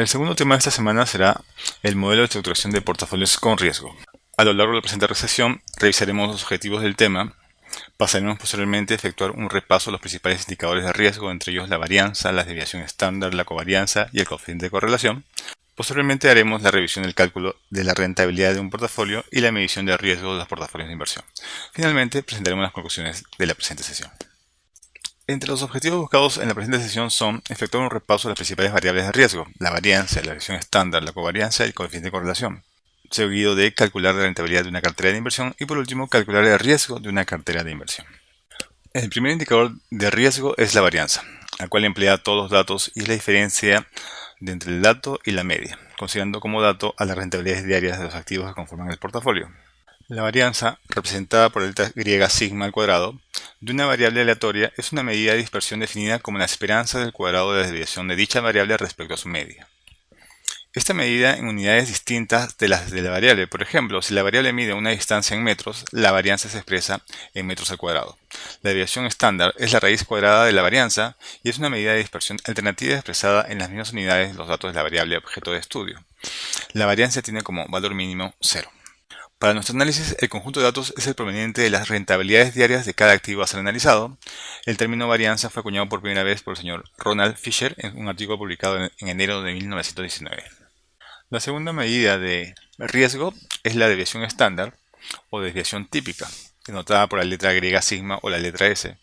El segundo tema de esta semana será el modelo de estructuración de portafolios con riesgo. A lo largo de la presente sesión revisaremos los objetivos del tema, pasaremos posteriormente a efectuar un repaso de los principales indicadores de riesgo, entre ellos la varianza, la desviación estándar, la covarianza y el coeficiente de correlación. Posteriormente haremos la revisión del cálculo de la rentabilidad de un portafolio y la medición de riesgo de los portafolios de inversión. Finalmente, presentaremos las conclusiones de la presente sesión. Entre los objetivos buscados en la presente sesión son efectuar un repaso de las principales variables de riesgo, la varianza, la desviación estándar, la covarianza y el coeficiente de correlación, seguido de calcular la rentabilidad de una cartera de inversión y por último calcular el riesgo de una cartera de inversión. El primer indicador de riesgo es la varianza, la cual emplea todos los datos y es la diferencia entre el dato y la media, considerando como dato a las rentabilidades diarias de los activos que conforman el portafolio. La varianza, representada por delta griega sigma al cuadrado, de una variable aleatoria es una medida de dispersión definida como la esperanza del cuadrado de la desviación de dicha variable respecto a su media. Esta medida en unidades distintas de las de la variable. Por ejemplo, si la variable mide una distancia en metros, la varianza se expresa en metros al cuadrado. La desviación estándar es la raíz cuadrada de la varianza y es una medida de dispersión alternativa expresada en las mismas unidades de los datos de la variable objeto de estudio. La varianza tiene como valor mínimo 0. Para nuestro análisis, el conjunto de datos es el proveniente de las rentabilidades diarias de cada activo a ser analizado. El término varianza fue acuñado por primera vez por el señor Ronald Fisher en un artículo publicado en enero de 1919. La segunda medida de riesgo es la desviación estándar o desviación típica, denotada por la letra griega sigma o la letra S.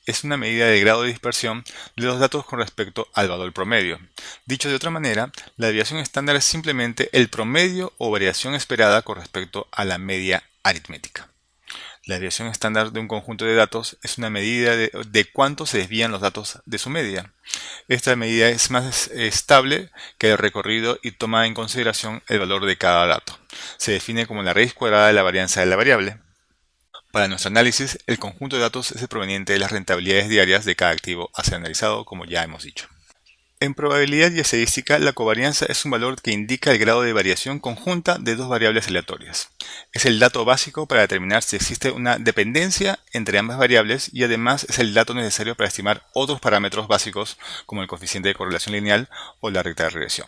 Es una medida de grado de dispersión de los datos con respecto al valor promedio. Dicho de otra manera, la desviación estándar es simplemente el promedio o variación esperada con respecto a la media aritmética. La desviación estándar de un conjunto de datos es una medida de cuánto se desvían los datos de su media. Esta medida es más estable que el recorrido y toma en consideración el valor de cada dato. Se define como la raíz cuadrada de la varianza de la variable. Para nuestro análisis, el conjunto de datos es el proveniente de las rentabilidades diarias de cada activo a ser analizado, como ya hemos dicho. En probabilidad y estadística, la covarianza es un valor que indica el grado de variación conjunta de dos variables aleatorias. Es el dato básico para determinar si existe una dependencia entre ambas variables y además es el dato necesario para estimar otros parámetros básicos como el coeficiente de correlación lineal o la recta de regresión.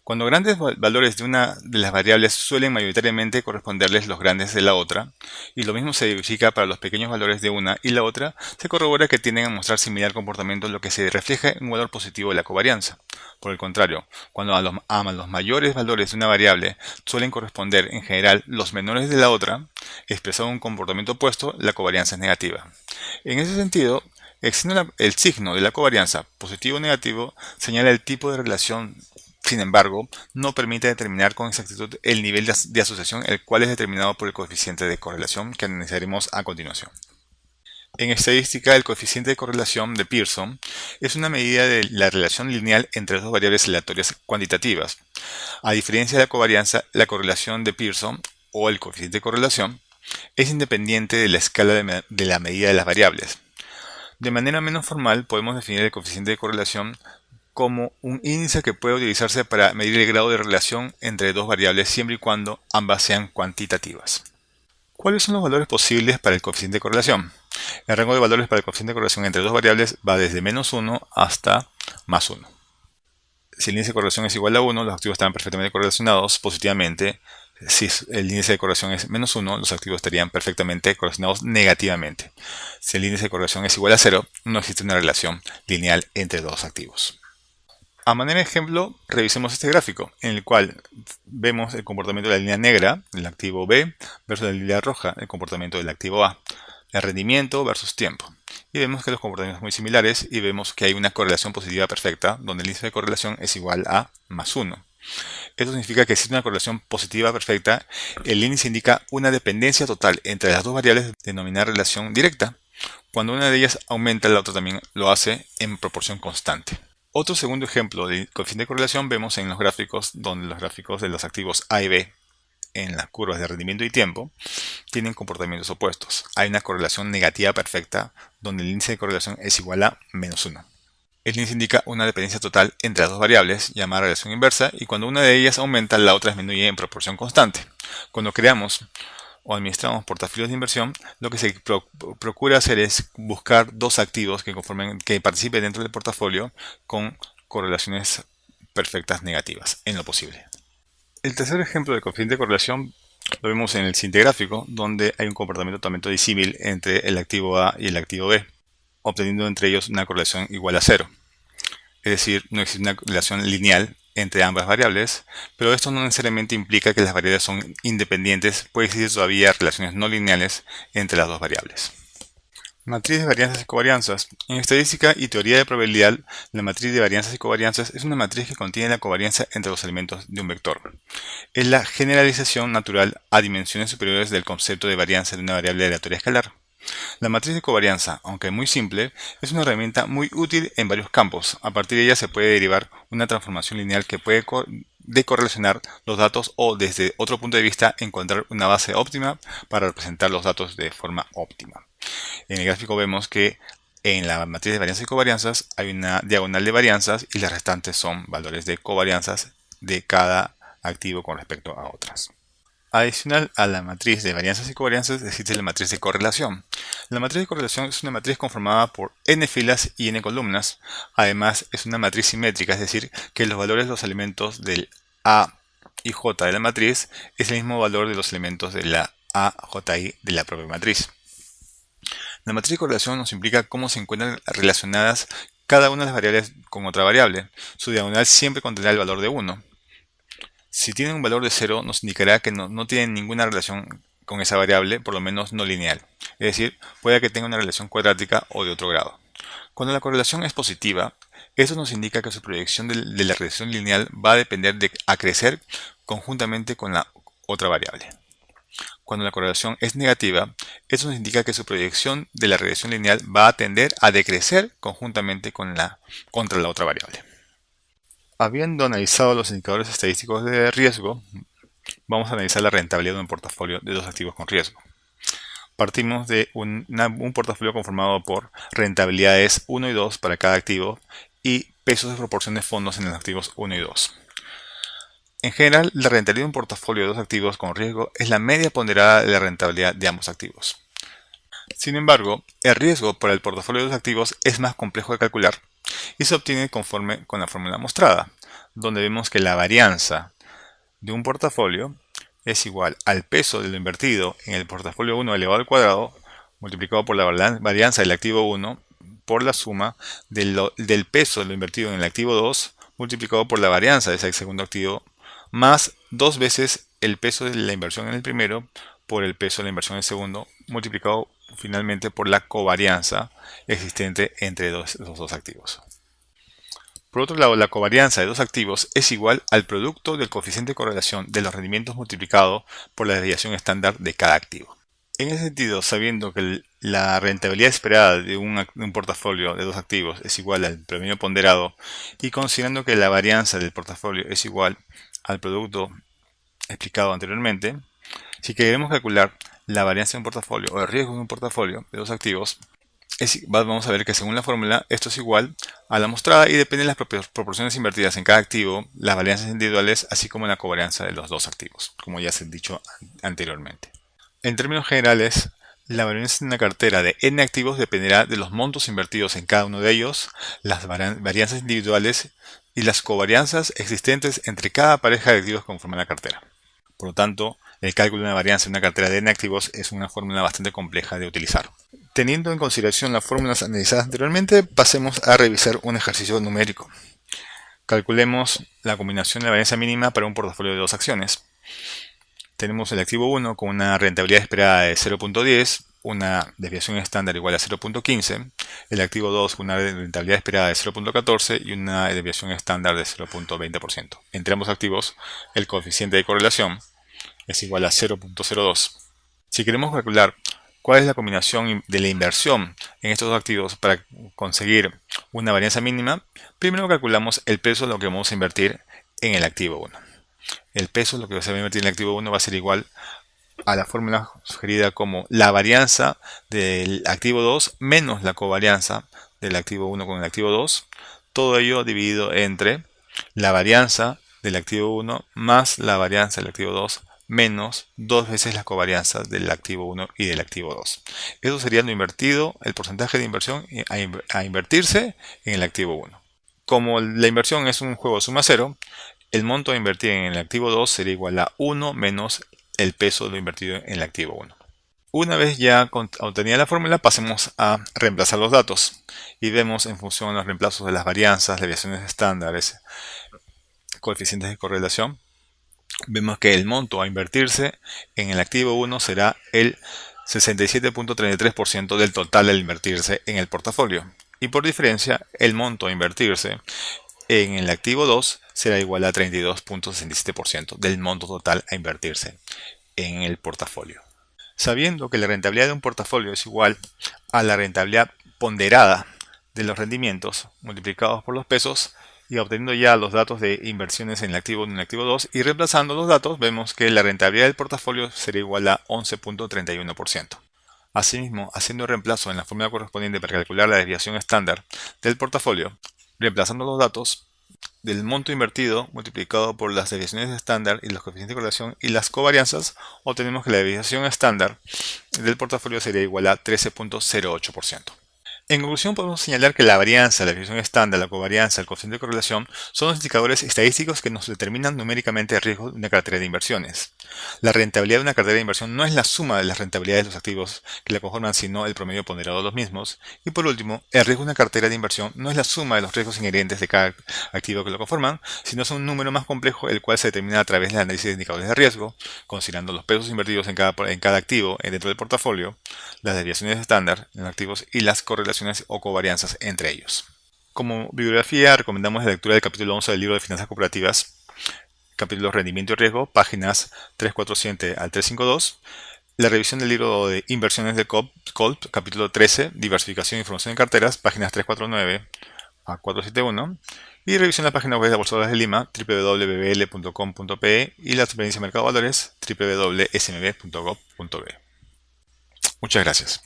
Cuando grandes valores de una de las variables suelen mayoritariamente corresponderles los grandes de la otra, y lo mismo se verifica para los pequeños valores de una y la otra, se corrobora que tienden a mostrar similar comportamiento, lo que se refleja en un valor positivo de la covarianza. Por el contrario, cuando a los mayores valores de una variable suelen corresponder en general los menores de la otra, expresado un comportamiento opuesto, la covarianza es negativa. En ese sentido, el signo de la covarianza, positivo o negativo, señala el tipo de relación. Sin embargo, no permite determinar con exactitud el nivel de asociación, el cual es determinado por el coeficiente de correlación que analizaremos a continuación. En estadística, el coeficiente de correlación de Pearson es una medida de la relación lineal entre dos variables aleatorias cuantitativas. A diferencia de la covarianza, la correlación de Pearson, o el coeficiente de correlación, es independiente de la escala de la medida de las variables. De manera menos formal, podemos definir el coeficiente de correlación como un índice que puede utilizarse para medir el grado de relación entre dos variables siempre y cuando ambas sean cuantitativas. ¿Cuáles son los valores posibles para el coeficiente de correlación? El rango de valores para el coeficiente de correlación entre dos variables va desde -1 hasta +1. Si el índice de correlación es igual a 1, los activos están perfectamente correlacionados positivamente. Si el índice de correlación es -1, los activos estarían perfectamente correlacionados negativamente. Si el índice de correlación es igual a 0, no existe una relación lineal entre dos activos. A manera de ejemplo, revisemos este gráfico, en el cual vemos el comportamiento de la línea negra del activo B versus la línea roja, el comportamiento del activo A, el rendimiento versus tiempo. Y vemos que los comportamientos son muy similares y vemos que hay una correlación positiva perfecta, donde el índice de correlación es igual a +1. Esto significa que existe una correlación positiva perfecta. El índice indica una dependencia total entre las dos variables denominada relación directa. Cuando una de ellas aumenta, la otra también lo hace en proporción constante. Otro segundo ejemplo de coeficiente de correlación vemos en los gráficos, donde los gráficos de los activos A y B en las curvas de rendimiento y tiempo tienen comportamientos opuestos. Hay una correlación negativa perfecta, donde el índice de correlación es igual a -1. El índice indica una dependencia total entre las dos variables, llamada relación inversa, y cuando una de ellas aumenta, la otra disminuye en proporción constante. Cuando creamos o administramos portafolios de inversión, lo que se procura hacer es buscar dos activos que participen dentro del portafolio con correlaciones perfectas negativas en lo posible. El tercer ejemplo de coeficiente de correlación lo vemos en el siguiente gráfico, donde hay un comportamiento totalmente disímil entre el activo A y el activo B, obteniendo entre ellos una correlación igual a 0. Es decir, no existe una relación lineal entre ambas variables, pero esto no necesariamente implica que las variables son independientes, puede existir todavía relaciones no lineales entre las dos variables. Matriz de varianzas y covarianzas. En estadística y teoría de probabilidad, la matriz de varianzas y covarianzas es una matriz que contiene la covarianza entre los elementos de un vector. Es la generalización natural a dimensiones superiores del concepto de varianza de una variable aleatoria escalar. La matriz de covarianza, aunque muy simple, es una herramienta muy útil en varios campos. A partir de ella se puede derivar una transformación lineal que puede decorrelacionar los datos o, desde otro punto de vista, encontrar una base óptima para representar los datos de forma óptima. En el gráfico vemos que en la matriz de varianzas y covarianzas hay una diagonal de varianzas y las restantes son valores de covarianzas de cada activo con respecto a otras. Adicional a la matriz de varianzas y covarianzas existe la matriz de correlación. La matriz de correlación es una matriz conformada por n filas y n columnas. Además es una matriz simétrica, es decir, que los valores de los elementos del A y J de la matriz es el mismo valor de los elementos de la A, J, I de la propia matriz. La matriz de correlación nos implica cómo se encuentran relacionadas cada una de las variables con otra variable. Su diagonal siempre contendrá el valor de 1. Si tienen un valor de 0, nos indicará que no tienen ninguna relación con esa variable, por lo menos no lineal. Es decir, puede que tenga una relación cuadrática o de otro grado. Cuando la correlación es positiva, eso nos indica que su proyección de la relación lineal va a depender de acrecer conjuntamente con la otra variable. Cuando la correlación es negativa, eso nos indica que su proyección de la regresión lineal va a tender a decrecer conjuntamente contra la otra variable. Habiendo analizado los indicadores estadísticos de riesgo, vamos a analizar la rentabilidad de un portafolio de dos activos con riesgo. Partimos de un portafolio conformado por rentabilidades 1 y 2 para cada activo y pesos de proporción de fondos en los activos 1 y 2. En general, la rentabilidad de un portafolio de dos activos con riesgo es la media ponderada de la rentabilidad de ambos activos. Sin embargo, el riesgo para el portafolio de dos activos es más complejo de calcular y se obtiene conforme con la fórmula mostrada, donde vemos que la varianza de un portafolio es igual al peso de lo invertido en el portafolio 1 elevado al cuadrado multiplicado por la varianza del activo 1 por la suma del peso de lo invertido en el activo 2 multiplicado por la varianza de ese segundo activo más 2 veces el peso de la inversión en el primero por el peso de la inversión en el segundo multiplicado finalmente por la covarianza existente entre los dos activos. Por otro lado, la covarianza de dos activos es igual al producto del coeficiente de correlación de los rendimientos multiplicado por la desviación estándar de cada activo. En ese sentido, sabiendo que la rentabilidad esperada de un portafolio de dos activos es igual al promedio ponderado y considerando que la varianza del portafolio es igual al producto explicado anteriormente, si queremos calcular la varianza de un portafolio o el riesgo de un portafolio de dos activos, vamos a ver que según la fórmula esto es igual a la mostrada y depende de las proporciones invertidas en cada activo, las varianzas individuales, así como la covarianza de los dos activos, como ya se ha dicho anteriormente. En términos generales, la varianza en una cartera de n activos dependerá de los montos invertidos en cada uno de ellos, las varianzas individuales y las covarianzas existentes entre cada pareja de activos que conforman la cartera. Por lo tanto, el cálculo de una varianza en una cartera de n activos es una fórmula bastante compleja de utilizar. Teniendo en consideración las fórmulas analizadas anteriormente, pasemos a revisar un ejercicio numérico. Calculemos la combinación de la varianza mínima para un portafolio de dos acciones. Tenemos el activo 1 con una rentabilidad esperada de 0.10, una desviación estándar igual a 0.15, el activo 2 con una rentabilidad esperada de 0.14 y una desviación estándar de 0.20%. Entre ambos activos, el coeficiente de correlación es igual a 0.02. Si queremos calcular cuál es la combinación de la inversión en estos dos activos para conseguir una varianza mínima, primero calculamos el peso de lo que vamos a invertir en el activo 1. El peso de lo que se va a invertir en el activo 1 va a ser igual a la fórmula sugerida como la varianza del activo 2 menos la covarianza del activo 1 con el activo 2, todo ello dividido entre la varianza del activo 1 más la varianza del activo 2 menos 2 veces la covarianza del activo 1 y del activo 2. Eso sería lo invertido, el porcentaje de inversión a invertirse en el activo 1. Como la inversión es un juego suma cero, el monto a invertir en el activo 2 sería igual a 1 menos el peso de lo invertido en el activo 1. Una vez ya obtenida la fórmula, pasemos a reemplazar los datos y vemos en función de los reemplazos de las varianzas, desviaciones estándares, coeficientes de correlación, vemos que el monto a invertirse en el activo 1 será el 67.33% del total al invertirse en el portafolio. Y por diferencia, el monto a invertirse en el activo 2 será igual a 32.67% del monto total a invertirse en el portafolio. Sabiendo que la rentabilidad de un portafolio es igual a la rentabilidad ponderada de los rendimientos multiplicados por los pesos, y obteniendo ya los datos de inversiones en el activo 1 y en el activo 2 y reemplazando los datos, vemos que la rentabilidad del portafolio sería igual a 11.31%. Asimismo, haciendo el reemplazo en la fórmula correspondiente para calcular la desviación estándar del portafolio, reemplazando los datos del monto invertido multiplicado por las desviaciones estándar y los coeficientes de correlación y las covarianzas, obtenemos que la desviación estándar del portafolio sería igual a 13.08%. En conclusión, podemos señalar que la varianza, la desviación estándar, la covarianza, el coeficiente de correlación son los indicadores estadísticos que nos determinan numéricamente el riesgo de una cartera de inversiones. La rentabilidad de una cartera de inversión no es la suma de las rentabilidades de los activos que la conforman, sino el promedio ponderado de los mismos. Y por último, el riesgo de una cartera de inversión no es la suma de los riesgos inherentes de cada activo que lo conforman, sino es un número más complejo, el cual se determina a través del análisis de indicadores de riesgo, considerando los pesos invertidos en cada activo dentro del portafolio, las desviaciones estándar en los activos y las correlaciones o covarianzas entre ellos. Como bibliografía, recomendamos la lectura del capítulo 11 del libro de Finanzas Corporativas, capítulo Rendimiento y Riesgo, páginas 347 al 352, la revisión del libro de Inversiones de Kolb, capítulo 13, Diversificación e Información en Carteras, páginas 349 a 471, y revisión de la página web de la Bolsa de Valores de Lima, www.bbl.com.pe, y la Superindice de Mercado de Valores, www.smb.gov.be. Muchas gracias.